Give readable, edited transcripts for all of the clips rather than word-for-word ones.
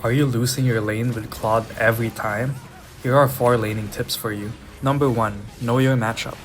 Are you losing your lane with Claude every time? Here are 4 laning tips for you. Number 1. Know your matchup.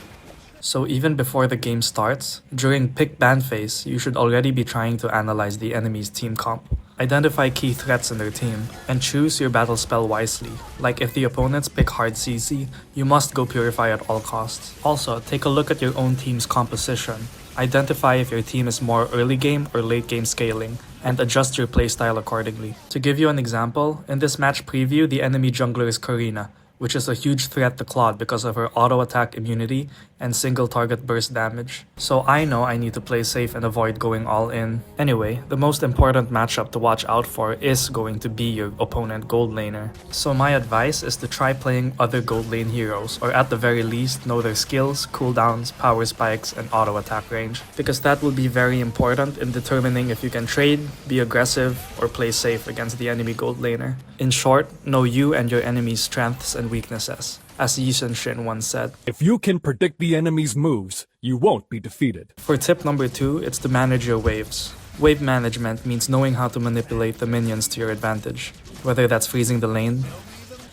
So even before the game starts, during pick ban phase, you should already be trying to analyze the enemy's team comp. Identify key threats in their team, and choose your battle spell wisely. Like if the opponents pick hard CC, you must go Purify at all costs. Also, take a look at your own team's composition. Identify if your team is more early game or late game scaling, and adjust your playstyle accordingly. To give you an example, in this match preview, the enemy jungler is Karina, which is a huge threat to Claude because of her auto attack immunity and single target burst damage. So I know I need to play safe and avoid going all in. Anyway, the most important matchup to watch out for is going to be your opponent gold laner. So my advice is to try playing other gold lane heroes, or at the very least know their skills, cooldowns, power spikes, and auto attack range, because that will be very important in determining if you can trade, be aggressive, or play safe against the enemy gold laner. In short, know you and your enemy's strengths and weaknesses. As Yi Sun once said, if you can predict the enemy's moves, you won't be defeated. For tip number 2, it's to manage your waves. Wave management means knowing how to manipulate the minions to your advantage, whether that's freezing the lane,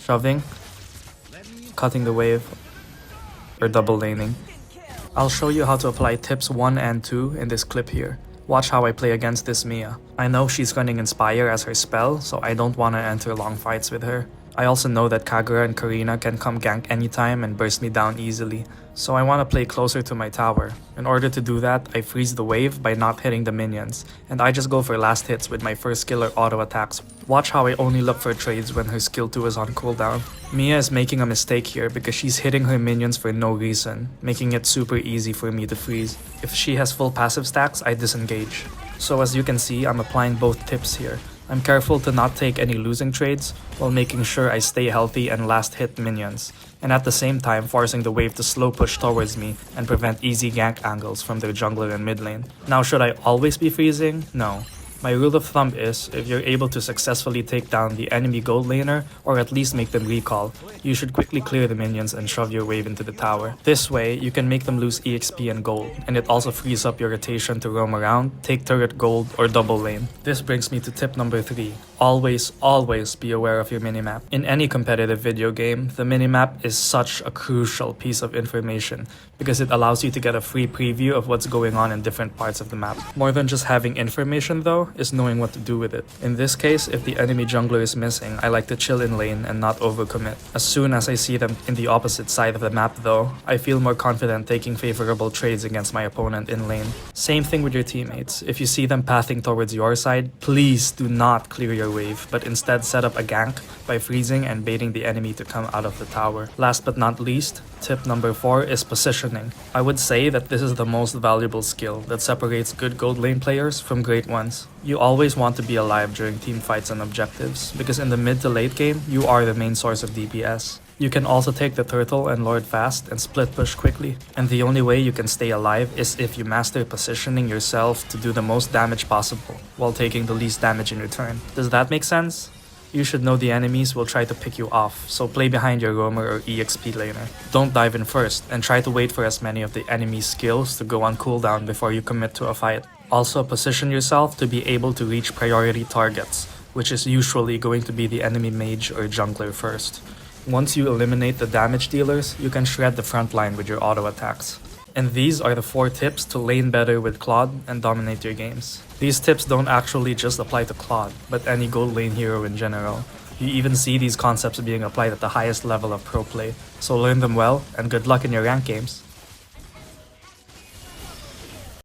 shoving, cutting the wave, or double laning. I'll show you how to apply tips 1 and 2 in this clip here. Watch how I play against this Mia. I know she's running Inspire as her spell, so I don't want to enter long fights with her. I also know that Kagura and Karina can come gank anytime and burst me down easily, so I want to play closer to my tower. In order to do that, I freeze the wave by not hitting the minions, and I just go for last hits with my first skill or auto attacks. Watch how I only look for trades when her skill 2 is on cooldown. Mia is making a mistake here because she's hitting her minions for no reason, making it super easy for me to freeze. If she has full passive stacks, I disengage. So as you can see, I'm applying both tips here. I'm careful to not take any losing trades while making sure I stay healthy and last hit minions, and at the same time forcing the wave to slow push towards me and prevent easy gank angles from their jungler and mid lane. Now, should I always be freezing? No. My rule of thumb is, if you're able to successfully take down the enemy gold laner, or at least make them recall, you should quickly clear the minions and shove your wave into the tower. This way, you can make them lose EXP and gold, and it also frees up your rotation to roam around, take turret gold, or double lane. This brings me to tip number 3. Always be aware of your minimap. In any competitive video game, the minimap is such a crucial piece of information because it allows you to get a free preview of what's going on in different parts of the map. More than just having information though, is knowing what to do with it. In this case, if the enemy jungler is missing, I like to chill in lane and not overcommit. As soon as I see them in the opposite side of the map though, I feel more confident taking favorable trades against my opponent in lane. Same thing with your teammates. If you see them pathing towards your side, please do not clear your wave, but instead set up a gank by freezing and baiting the enemy to come out of the tower. Last but not least, tip number 4 is positioning. I would say that this is the most valuable skill that separates good gold lane players from great ones. You always want to be alive during team fights and objectives, because in the mid to late game, you are the main source of DPS. You can also take the turtle and lord fast and split push quickly, and the only way you can stay alive is if you master positioning yourself to do the most damage possible, while taking the least damage in return. Does that make sense? You should know the enemies will try to pick you off, so play behind your roamer or EXP laner. Don't dive in first, and try to wait for as many of the enemy's skills to go on cooldown before you commit to a fight. Also, position yourself to be able to reach priority targets, which is usually going to be the enemy mage or jungler first. Once you eliminate the damage dealers, you can shred the front line with your auto attacks. And these are the 4 tips to lane better with Claude and dominate your games. These tips don't actually just apply to Claude, but any gold lane hero in general. You even see these concepts being applied at the highest level of pro play, so learn them well and good luck in your rank games.